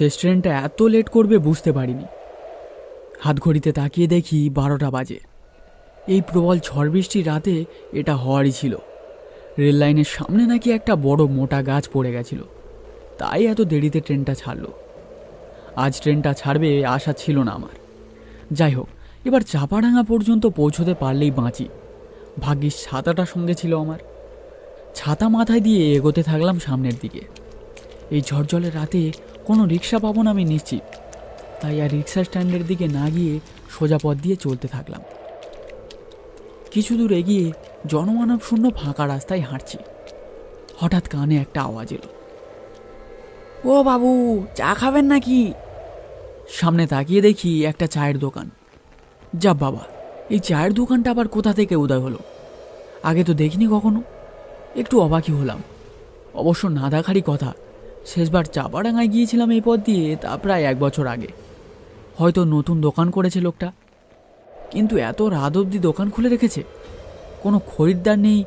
শেষ ট্রেনটা এত লেট করবে বুঝতে পারিনি। হাত ঘড়িতে তাকিয়ে দেখি 12টা বাজে। এই প্রবল ঝড় বৃষ্টির রাতে এটা হওয়ারই ছিল। রেল লাইনের সামনে নাকি একটা বড় মোটা গাছ পড়ে গেছিল, তাই এত দেরিতে ট্রেনটা ছাড়ল। আজ ট্রেনটা ছাড়বে আশা ছিল না আমার। যাই হোক, এবার চাপাডাঙ্গা পর্যন্ত পৌঁছতে পারলেই বাঁচি। ভাগ্যিস ছাতাটা সঙ্গে ছিল আমার। ছাতা মাথায় দিয়ে এগোতে থাকলাম সামনের দিকে। এই ঝড়জলের রাতে কোনো রিক্সা পাবো না আমি নিশ্চিত, তাই আর রিক্সা স্ট্যান্ডের দিকে না গিয়ে সোজা পথ দিয়ে চলতে থাকলাম। কিছু দূর এগিয়ে জনমানব শূন্য ফাঁকা রাস্তায় হাঁটছি। হঠাৎ কানে একটা আওয়াজ এলো, ও বাবু, চা খাবেন নাকি? সামনে তাকিয়ে দেখি একটা চায়ের দোকান। যা বাবা, এই চায়ের দোকানটা আবার কোথা থেকে উদয় হলো? আগে তো দেখিনি কখনো। একটু অবাকই হলাম। অবশ্য না দেখারই কথা, শেষবার চাপাডাঙ্গায় গিয়েছিলাম এই পথ দিয়ে, তা প্রায় 1 বছর আগে। হয়তো নতুন দোকান করেছে লোকটা, কিন্তু এত রাত অবধি দোকান খুলে রেখেছে। কোনো খরিদ্দার নেই,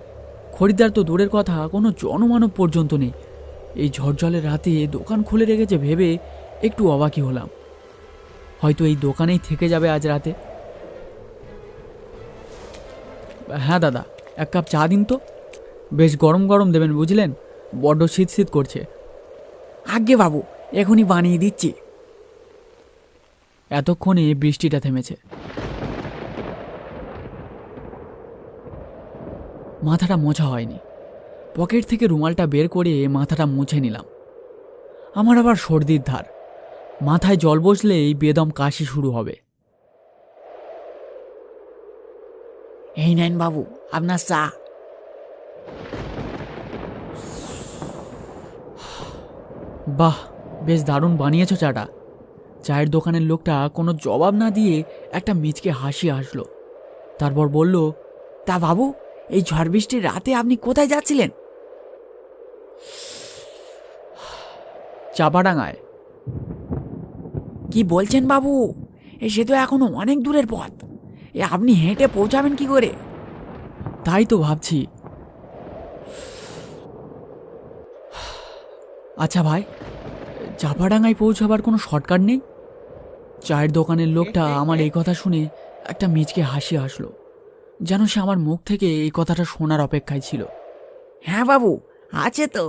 খরিদ্দার তো দূরের কথা, কোনো জনমানব পর্যন্ত নেই। এই ঝড়জলের রাতে দোকান খুলে রেখেছে ভেবে একটু অবাকই হলাম। হয়তো এই দোকানেই থেকে যাবে আজ রাতে। হ্যাঁ দাদা, 1 কাপ চা দিন তো। বেশ গরম গরম দেবেন বুঝলেন, বড্ড শীত শীত করছে। আজ্ঞে বাবু, এখনই বানিয়ে দিচ্ছি। এতক্ষণে বৃষ্টিটা থেমেছে। মাথাটা মোছা হয়নি। পকেট থেকে রুমালটা বের করে মাথাটা মুছে নিলাম। আমার আবার সর্দির ধার, মাথায় জল বসলেই বেদম কাশি শুরু হবে। এই নেন বাবু আপনার চা। বাহ, বেশ দারুণ বানিয়েছো চাটা। চায়ের দোকানের লোকটা কোনো জবাব না দিয়ে একটা মিচকে হাসি হাসলো। তারপর বলল, তা বাবু, এই ঝড় বৃষ্টির রাতে আপনি কোথায় যাচ্ছিলেন? চাপাডাঙ্গায়। কি বলছেন বাবু, সে তো এখনো অনেক দূরের পথ। আপনি হেঁটে পৌঁছাবেন কি করে? তাই তো ভাবছি। আচ্ছা ভাই, চাপাডাঙ্গায় পৌঁছাবার কোনো শর্টকাট নেই? চায়ের দোকানের লোকটা আমার এই কথা শুনে একটা মিচকে হাসি হাসলো, যেন সে আমার মুখ থেকে এই কথাটা শোনার অপেক্ষায় ছিল। হ্যাঁ বাবু, আছে তো।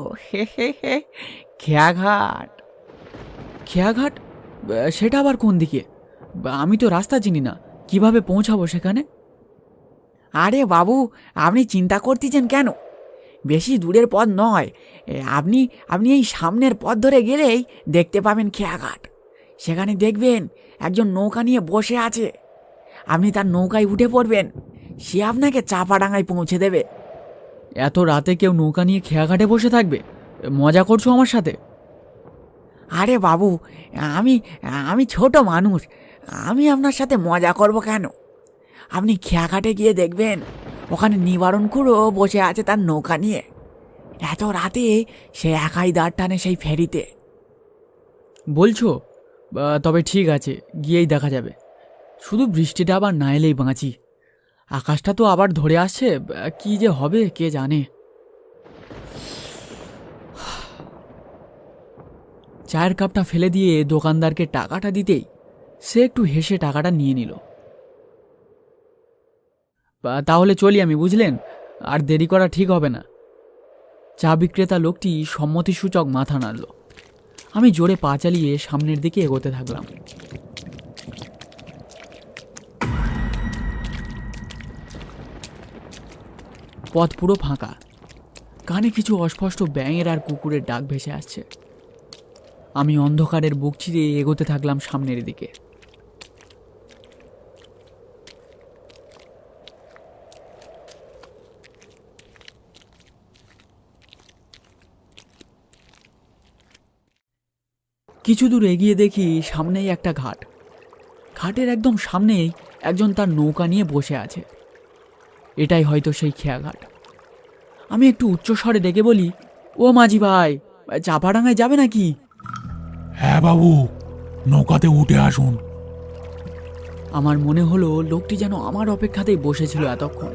খেয়াঘাট। খেয়াঘাট? সেটা আবার কোন দিকে? আমি তো রাস্তা চিনি না, কিভাবে পৌঁছাবো সেখানে? আরে বাবু, আপনি চিন্তা করতেছেন কেন? বেশি দূরের পথ নয়। আপনি আপনি এই সামনের পথ ধরে গেলেই দেখতে পাবেন খেয়াঘাট। সেখানে দেখবেন একজন নৌকা নিয়ে বসে আছে। আপনি তার নৌকায় উঠে পড়বেন, সে আপনাকে চাপাডাঙ্গায় পৌঁছে দেবে। এত রাতে কেউ নৌকা নিয়ে খেয়াঘাটে বসে থাকবে? মজা করছো আমার সাথে? আরে বাবু, আমি আমি ছোট মানুষ, আমি আপনার সাথে মজা করব কেন? আপনি খেয়াঘাটে গিয়ে দেখবেন ওখানে নিবারণ খুঁড়ো বসে আছে তার নৌকা নিয়ে। এত রাতে সে একাই দাঁড় টানে সেই ফেরিতে। বলছো? তবে ঠিক আছে, গিয়েই দেখা যাবে। শুধু বৃষ্টিটা আবার না এলেই বাঁচি। আকাশটা তো আবার ধরে আসছে, কি যে হবে কে জানে। চায়ের কাপটা ফেলে দিয়ে দোকানদারকে টাকাটা দিতেই সে একটু হেসে টাকাটা নিয়ে নিল। তাহলে চলি আমি, বুঝলেন? আর দেরি করা ঠিক হবে না। চা বিক্রেতা লোকটি সম্মতিসূচক মাথা নাড়ল। আমি জোরে পা চালিয়ে সামনের দিকে এগোতে থাকলাম। পথ পুরো ফাঁকা। কানে কিছু অস্পষ্ট ব্যাঙের আর কুকুরের ডাক ভেসে আসছে। আমি অন্ধকারের বুক চিরে এগোতে থাকলাম সামনের দিকে। কিছু দূর এগিয়ে দেখি সামনেই একটা ঘাট। ঘাটের একদম সামনেই একজন তার নৌকা নিয়ে বসে আছে। এটাই হয়তো সেই খেয়াঘাট। আমি একটু উচ্চস্বরে ডেকে বলি, ও মাঝি ভাই, চাপাডাঙ্গায় যাবে নাকি? হ্যাঁ বাবু, নৌকাতে উঠে আসুন। আমার মনে হলো লোকটি যেন আমার অপেক্ষাতেই বসেছিল এতক্ষণ।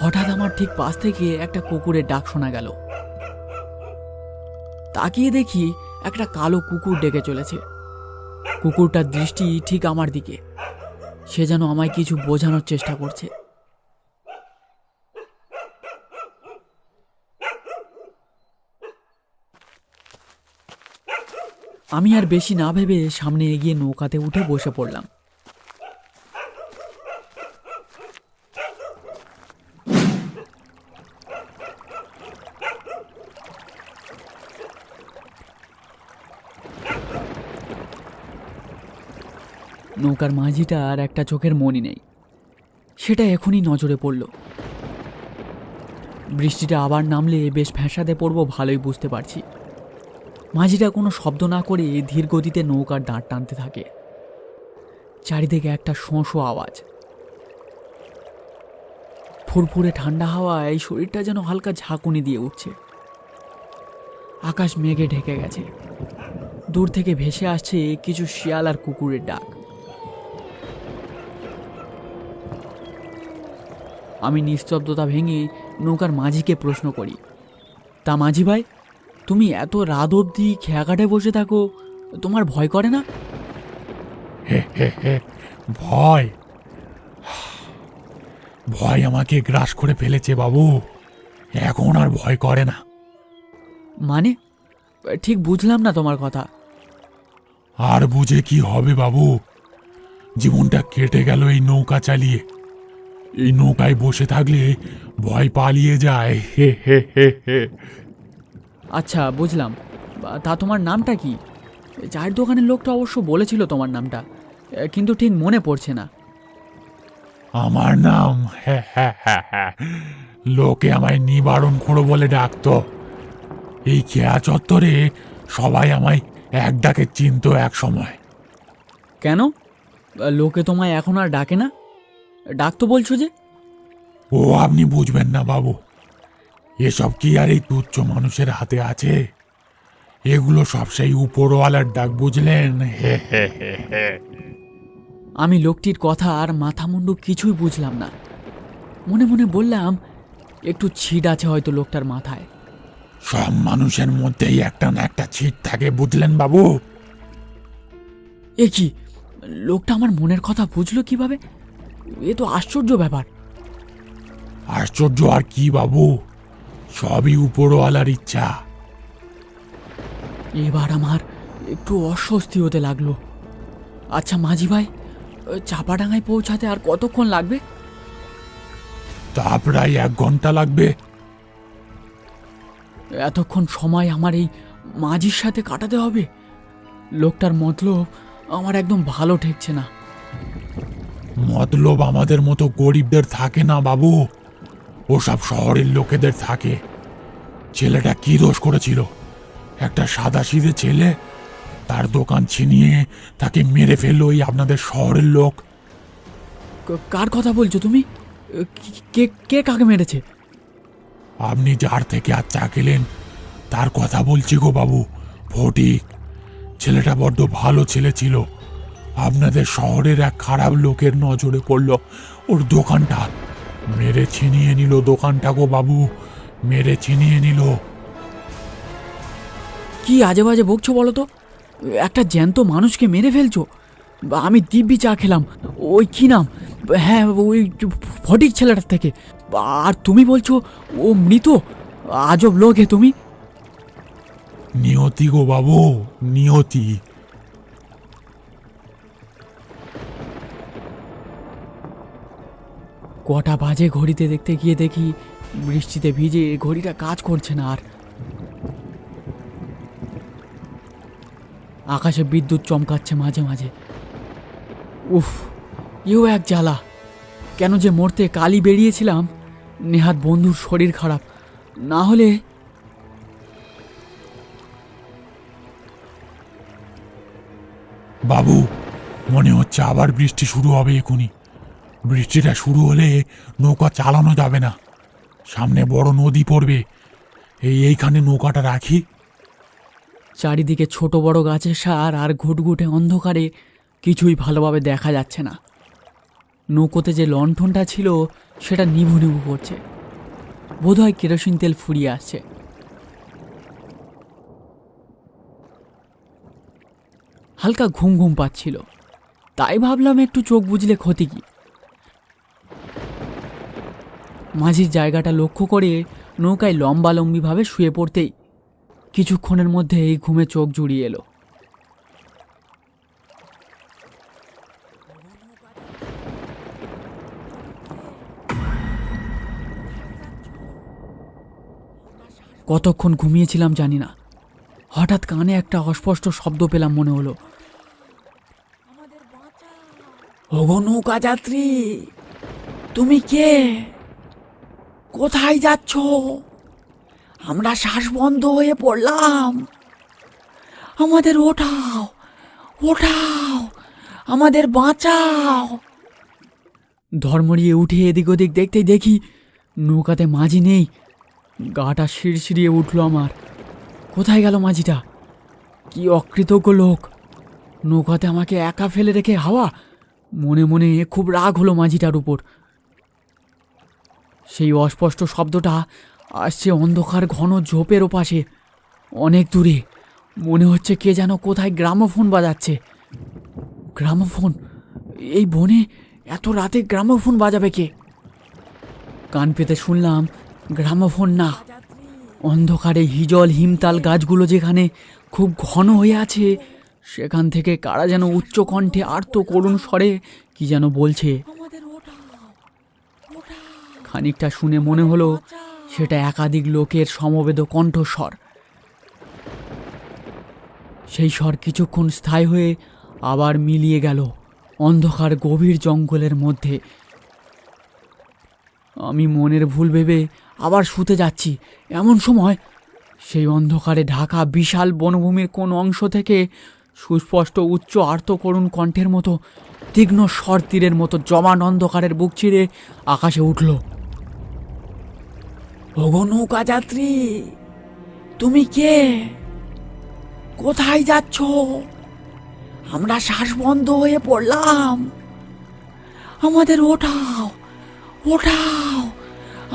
হঠাৎ আমার ঠিক পাশ থেকে একটা কুকুরের ডাক শোনা গেল। তাকিয়ে দেখি একটা কালো কুকুর ডেকে চলেছে। কুকুরটার দৃষ্টি ঠিক আমার দিকে, সে যেন আমায় কিছু বোঝানোর চেষ্টা করছে। আমি আর বেশি না ভেবে সামনে এগিয়ে নৌকাতে উঠে বসে পড়লাম। নৌকার মাঝিটা আর একটা চোখের মনি নেই, সেটা এখনই নজরে পড়ল। বৃষ্টিটা আবার নামলে বেশ ফ্যাঁসাতে পড়ব ভালোই বুঝতে পারছি। মাঝিটা কোনো শব্দ না করে ধীর গতিতে নৌকার দাঁড় টানতে থাকে। চারিদিকে একটা শোঁ শোঁ আওয়াজ। ফুরফুরে ঠান্ডা হাওয়ায় শরীরটা যেন হালকা ঝাঁকুনি দিয়ে উঠছে। আকাশ মেঘে ঢেকে গেছে। দূর থেকে ভেসে আসছে কিছু শিয়াল আর কুকুরের ডাক। আমি নিস্তব্ধতা ভেঙে নৌকার মাঝিকে প্রশ্ন করি, তা মাঝি ভাই, তুমি এত রাত অবধি খেয়াঘাটে বসে থাকো, তোমার ভয় করে না? হে হে হে, ভয় ভয় আমাকে গ্রাস করে ফেলেছে বাবু। এখন আর ভয় করে না। মানে ঠিক বুঝলাম না তোমার কথা। আর বুঝে কি হবে বাবু, জীবনটা কেটে গেল এই নৌকা চালিয়ে। এই নৌকায় বসে থাকলে ভয় পালিয়ে যায়। হে হে হে হে। আচ্ছা বুঝলাম, তা তোমার নামটা কি? চায়ের দোকানের লোকটা অবশ্য বলেছিল তোমার নামটা, কিন্তু ঠিক মনে পড়ছে না। আমার নাম, হ্যাঁ হ্যাঁ হ্যাঁ হ্যাঁ, লোকে আমায় নিবারণ খুঁড়ো বলে ডাকতো। এই খেয়া চত্বরে সবাই আমায় এক ডাকে চিনতো এক সময়। কেন লোকে তোমায় এখন আর ডাকে না? ডাকতো বলছো যে? ও আপনি বুঝবেন না বাবু, এসব কি আর এই তুচ্ছ মানুষের হাতে আছে? এগুলো সব সেই উপরওয়ালার ডাক, বুঝলেন? হে হে হে হে। আমি লোকটির কথা আর মাথা মুন্ডু কিছুই বুঝলাম না। মনে মনে বললাম, একটু ছিট আছে হয়তো লোকটার মাথায়। সব মানুষের মধ্যেই একটা না একটা ছিট থাকে, বুঝলেন বাবু? এ কি, লোকটা আমার মনের কথা বুঝলো কিভাবে? এ তো আশ্চর্য ব্যাপার। আশ্চর্য আর কি বাবু, সবই উপরওয়ালার ইচ্ছা। এবার আমার একটু অস্বস্তি হতে লাগলো। আচ্ছা মাঝি ভাই, চাপাডাঙ্গায় পৌঁছাতে আর কতক্ষণ লাগবে? তা প্রায় 1 ঘন্টা লাগবে। এতক্ষণ সময় আমার এই মাঝির সাথে কাটাতে হবে? লোকটার মতলব আমার একদম ভালো ঠেকছে না। মতলব আমাদের মতো গরিবদের থাকে না বাবু, ওসব শহরের লোকেদের থাকে। ছেলেটা কি দোষ করেছিল? একটা সাদাসিধে ছেলে, তার দোকান ছিনিয়ে তাকে মেরে ফেললো ওই আপনাদের শহরের লোক। কার কথা বলছো তুমি? কে কে কাকে মেরেছে? আপনি যার থেকে আর চা খেলেন তার কথা বলছি গো বাবু, ফটিক। ছেলেটা বড্ড ভালো ছেলে ছিল। আপনাদের শহরের এক খারাপ লোকের নজরে পড়ল, ওর দোকানটা মেরে ছিনিয়ে নিল। দোকানটা গো বাবু, মেরে ছিনিয়ে নিল। কি আজে বাজে বকছো বলো তো? একটা জ্যান্ত মানুষকে মেরে ফেলছো? আমি দিব্যি চা খেলাম, ওই কি নাম, হ্যাঁ ওই ফটিক ছেলেটার থেকে, আর তুমি বলছো ও মৃত? আজব লোক হে তুমি। নিয়তি গো বাবু, নিয়তি। কটা বাজে ঘড়িতে দেখতে গিয়ে দেখি বৃষ্টিতে ভিজে ঘড়িটা কাজ করছে না আর। আকাশে বিদ্যুৎ চমকাচ্ছে মাঝে মাঝে। উফ, এও এক জ্বালা। কেন যে মরতে কালই বেরিয়েছিলাম, নেহাত বন্ধুর শরীর খারাপ, না হলে। বাবু, মনে হচ্ছে আবার বৃষ্টি শুরু হবে এখুনি। বৃষ্টিটা শুরু হলে নৌকা চালানো যাবে না, সামনে বড় নদী পড়বে। এইখানে নৌকাটা রাখি। চারিদিকে ছোট বড় গাছের সার আর ঘুটঘুটে অন্ধকারে কিছুই ভালোভাবে দেখা যাচ্ছে না। নৌকোতে যে লণ্ঠনটা ছিল সেটা নিভু নিভু করছে, বোধহয় কেরোসিন তেল ফুরিয়ে আসছে। হালকা ঘুম ঘুম পাচ্ছিল, তাই ভাবলাম একটু চোখ বুজলে ক্ষতি কি। মাঝির জায়গাটা লক্ষ্য করে নৌকায় লম্বালম্বিভাবে শুয়ে পড়তেই কিছুক্ষণের মধ্যে এই ঘুমে চোখ জুড়িয়ে এলো। কতক্ষণ ঘুমিয়েছিলাম জানি না, হঠাৎ কানে একটা অস্পষ্ট শব্দ পেলাম, মনে হলো ওগো নৌকা যাত্রী, তুমি কে? কোথায় যাচ্ছ? আমরা শ্বাস বন্ধ হয়ে পড়লাম, আমাদের ওঠাও, ওঠাও, আমাদের বাঁচাও। ধর্মড়িয়ে উঠে এদিক ওদিক দেখতেই দেখি নৌকাতে মাঝি নেই। গাটা শিরশিরিয়ে উঠল আমার। কোথায় গেল মাঝিটা? কি অকৃতজ্ঞ লোক, নৌকাতে আমাকে একা ফেলে রেখে হাওয়া। মনে মনে খুব রাগ হলো মাঝিটার উপর। সেই অস্পষ্ট শব্দটা আসছে অন্ধকার ঘন ঝোপের ওপাশে, অনেক দূরে। মনে হচ্ছে কে যেন কোথায় গ্রামোফোন বাজাচ্ছে। গ্রামোফোন? এই বনে এত রাতে গ্রামোফোন বাজাবে কে? কান পেতে শুনলাম গ্রামোফোন না, অন্ধকারে হিজল হিমতাল গাছগুলো যেখানে খুব ঘন হয়ে আছে, সেখান থেকে কারা যেন উচ্চ কণ্ঠে আর্ত করুণ স্বরে কি যেন বলছে। খানিকটা শুনে মনে হলো সেটা একাধিক লোকের সমবেত কণ্ঠস্বর। সেই স্বর কিছুক্ষণ স্থায়ী হয়ে আবার মিলিয়ে গেল অন্ধকার গভীর জঙ্গলের মধ্যে। আমি মনের ভুল ভেবে আবার শুতে যাচ্ছি, এমন সময় সেই অন্ধকারে ঢাকা বিশাল বনভূমির কোন অংশ থেকে সুস্পষ্ট উচ্চ আর্ত করুণ কণ্ঠের মতো তীক্ষ্ণ স্বর তীরের মতো জমান অন্ধকারের বুক চিরে আকাশে উঠল। ওগো নৌকা যাত্রী, তুমি কে? কোথায় যাচ্ছ? আমরা শ্বাস বন্ধ হয়ে পড়লাম, আমাদের ওঠাও, ওঠাও,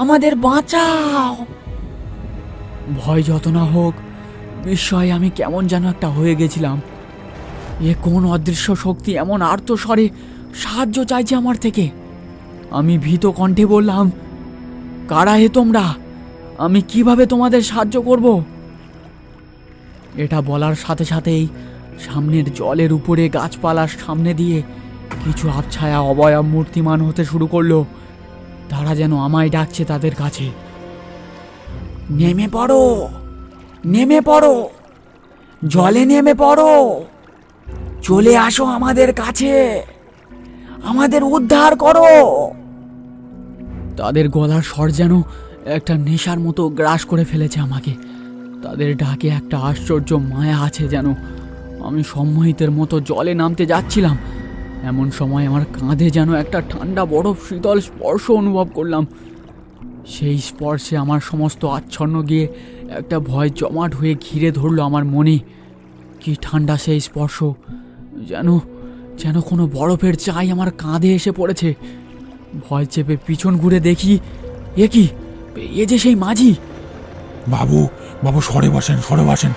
আমাদের বাঁচাও। ভয় যত না হোক, বিস্ময়ে আমি কেমন যেন একটা হয়ে গেছিলাম। এ কোন অদৃশ্য শক্তি এমন আর্তস্বরে সাহায্য চাইছে আমার থেকে? আমি ভীত কণ্ঠে বললাম, কারা হে তোমরা? আমি কিভাবে তোমাদের সাহায্য করব? এটা বলার সাথে সাথেই সামনের জলের উপরে গাছপালার সামনে দিয়ে কিছু আবছায়া অবয়ব মূর্তিমান হতে শুরু করলো। তারা যেন আমায় ডাকছে তাদের কাছে। নেমে পড়ো, নেমে পড়ো, জলে নেমে পড়ো, চলে আসো আমাদের কাছে, আমাদের উদ্ধার করো। তাদের গলার স্বর যেন একটা নেশার মতো গ্রাস করে ফেলেছে আমাকে। তাদের ডাকে একটা আশ্চর্য মায়া আছে যেন। আমি সম্মোহিতের মতো জলে নামতে যাচ্ছিলাম, এমন সময় আমার কাঁধে যেন একটা ঠান্ডা বরফ শীতল স্পর্শ অনুভব করলাম। সেই স্পর্শে আমার সমস্ত আচ্ছন্ন গিয়ে একটা ভয় জমাট হয়ে ঘিরে ধরলো আমার মনে। কি ঠান্ডা সেই স্পর্শ, যেন যেন কোনো বরফের চাই আমার কাঁধে এসে পড়েছে। ভয় চেপে পিছন ঘুরে দেখি, এ কি, এ যে সেই মাঝি। বাবু, বাবু সরে বসেন, সরে বসেন।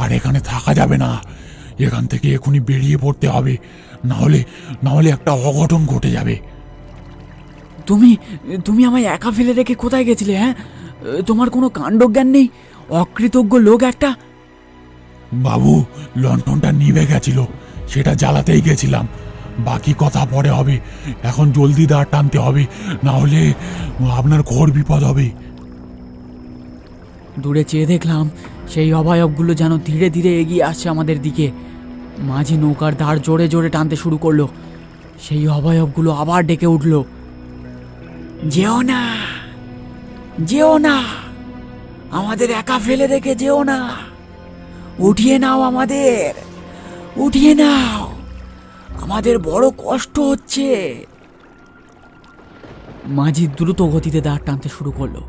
আর এখানে থাকা যাবে না, এখান থেকে এখনই বেরিয়ে পড়তে হবে, না হলে একটা অঘটন ঘটে যাবে। তুমি তুমি আমায় একা ফেলে রেখে কোথায় গেছিলে? হ্যাঁ, তোমার কোনো কাণ্ডজ্ঞান নেই, অকৃতজ্ঞ লোক একটা। বাবু, লণ্ঠনটা নিভে গেছিল, সেটা জ্বালাতেই গেছিলাম। বাকি কথা পরে হবে, এখন জলদি দাঁড় টানতে হবে, না হলে আপনার ঘোর বিপদ হবে। দূরে চেয়ে দেখলাম সেই অবয়বগুলো যেন ধীরে ধীরে এগিয়ে আসছে আমাদের দিকে। মাঝি নৌকার দাঁড় জোরে জোরে টানতে শুরু করলো। সেই অবয়বগুলো আবার ডেকে উঠল, যেও না, যেও না, আমাদের একা ফেলে রেখে যেও না, উঠিয়ে নাও, আমাদের উঠিয়ে নাও, আমাদের বড় কষ্ট হচ্ছে। মাঝি দ্রুত গতিতে দাঁড় টানতে শুরু করলো।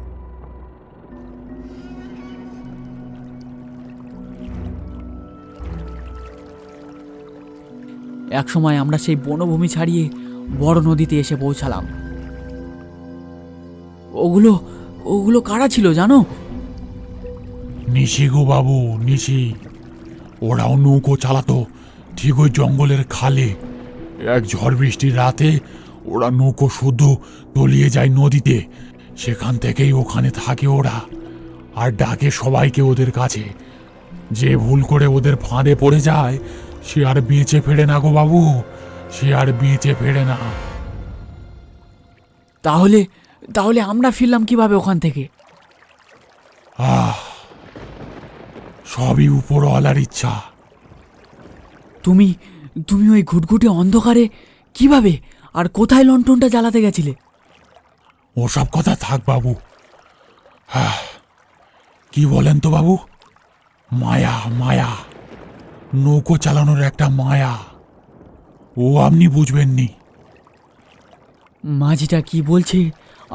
একসময় আমরা সেই বনভূমি ছাড়িয়ে বড় নদীতে এসে পৌঁছালাম। ওগুলো ওগুলো কারা ছিল জানো? নিশি গো বাবু, নিশি। ওরাও নৌকো চালাতো, ঠিক ওই জঙ্গলের খালে এক ঝড় বৃষ্টির রাতে ওরা নৌকো শুদ্ধ তলিয়ে যায় নদীতে। সেখান থেকেই ওখানে থাকে ওরা, আর ডাকে সবাইকে ওদের কাছে। যে ভুল করে ওদের ফাঁদে পড়ে যায় সে আর বেঁচে ফেরে না গো বাবু, সে আর বেঁচে ফেরে না। তাহলে তাহলে আমরা ফিরলাম কিভাবে ওখান থেকে? সবই উপরওয়ালার ইচ্ছা। তুমি তুমি ওই ঘুটঘুটে অন্ধকারে কিভাবে আর কোথায় লন্ঠনটা জ্বালাতে গেছিলে? ওসব কথা থাক বাবু। কি বলেন তো বাবু? মায়া, মায়া, নৌকো চালানোর একটা মায়া, ও আপনি বুঝবেননি। মাঝিটা কি বলছে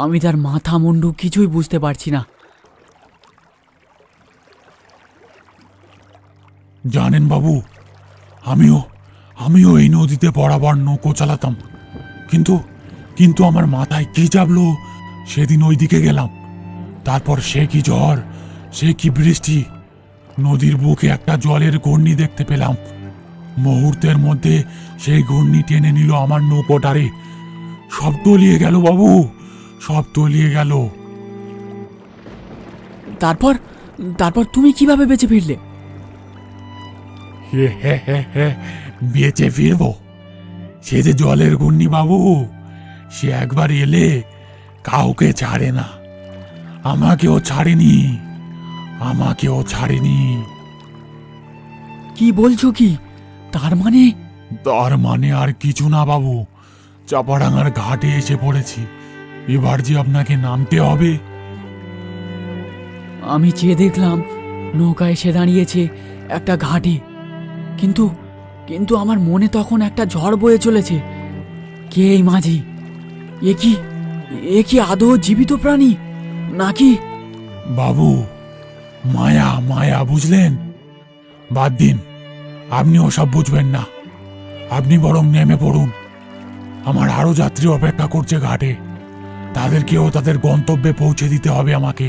আমি তার মাথা মুন্ডু কিছুই বুঝতে পারছি না। জানেন বাবু, আমিও আমিও এই নদীতে বরাবর নৌকো চালাতাম, কিন্তু কিন্তু আমার মাথায় কি চাপলো সেদিন ওই দিকে গেলাম। তারপর সে কি ঝড়, সে কি বৃষ্টি। নদীর বুকে একটা জলের ঘূর্ণি দেখতে পেলাম। মুহূর্তের মধ্যে সেই ঘূর্ণি টেনে নিল আমার নৌকোটারে। সব তলিয়ে গেল বাবু, সব তলিয়ে গেল। তারপর তারপর তুমি কিভাবে বেঁচে ফিরলে? বেঁচে ফিরবো? সে যে জলের ঘূর্ণি বাবু, সে একবার এলে কাউকে ছাড়ে না। আমাকেও ছাড়েনি, আমাকেও ছাড়েনি। কি বলছো কি? তার মানে? তার মানে আর কিছু না বাবু, চাপাডাঙ্গার ঘাটে এসে পড়েছি। এবার যে আপনাকে নামতে হবে। আমি চেয়ে দেখলাম নৌকা এসে দাঁড়িয়েছে একটা ঘাটে, কিন্তু কিন্তু আমার মনে তখন একটা ঝড় বয়ে চলেছে। কে এই মাঝি? এ কি আদৌ জীবিত প্রাণী নাকি? বাবু, মায়া, মায়া, বুঝলেন? বাদ দিন, আপনি ওসব বুঝবেন না। আপনি বরং নেমে পড়ুন। আমার আরো যাত্রী অপেক্ষা করছে ঘাটে, তাদেরকেও তাদের গন্তব্যে পৌঁছে দিতে হবে আমাকে।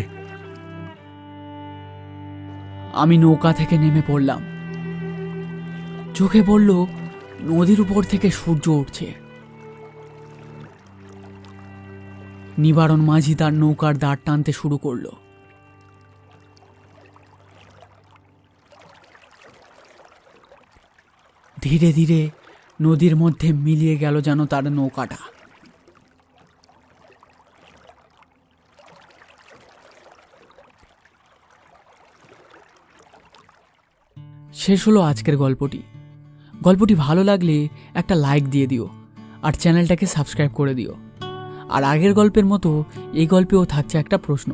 আমি নৌকা থেকে নেমে পড়লাম। চোখে পড়ল নদীর উপর থেকে সূর্য উঠছে। নিবারণ মাঝি তার নৌকার দাঁড় টানতে শুরু করলো। ধীরে ধীরে নদীর মধ্যে মিলিয়ে গেল যেন তার নৌকাটা। শেষ হলো আজকের গল্পটি। গল্পটি ভালো লাগলে একটা লাইক দিয়ে দিও, আর চ্যানেলটাকে সাবস্ক্রাইব করে দিও। আর আগের গল্পের মতো এই গল্পেও থাকছে একটা প্রশ্ন।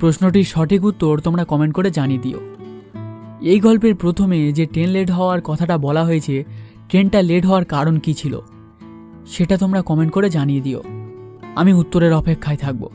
প্রশ্নটির সঠিক উত্তর তোমরা কমেন্ট করে জানিয়ে দিও। এই গল্পের প্রথমে যে ট্রেন লেট হওয়ার কথাটা বলা হয়েছে, ট্রেনটা লেট হওয়ার কারণ কি ছিল সেটা তোমরা কমেন্ট করে জানিয়ে দিও। আমি উত্তরের অপেক্ষায় থাকবো।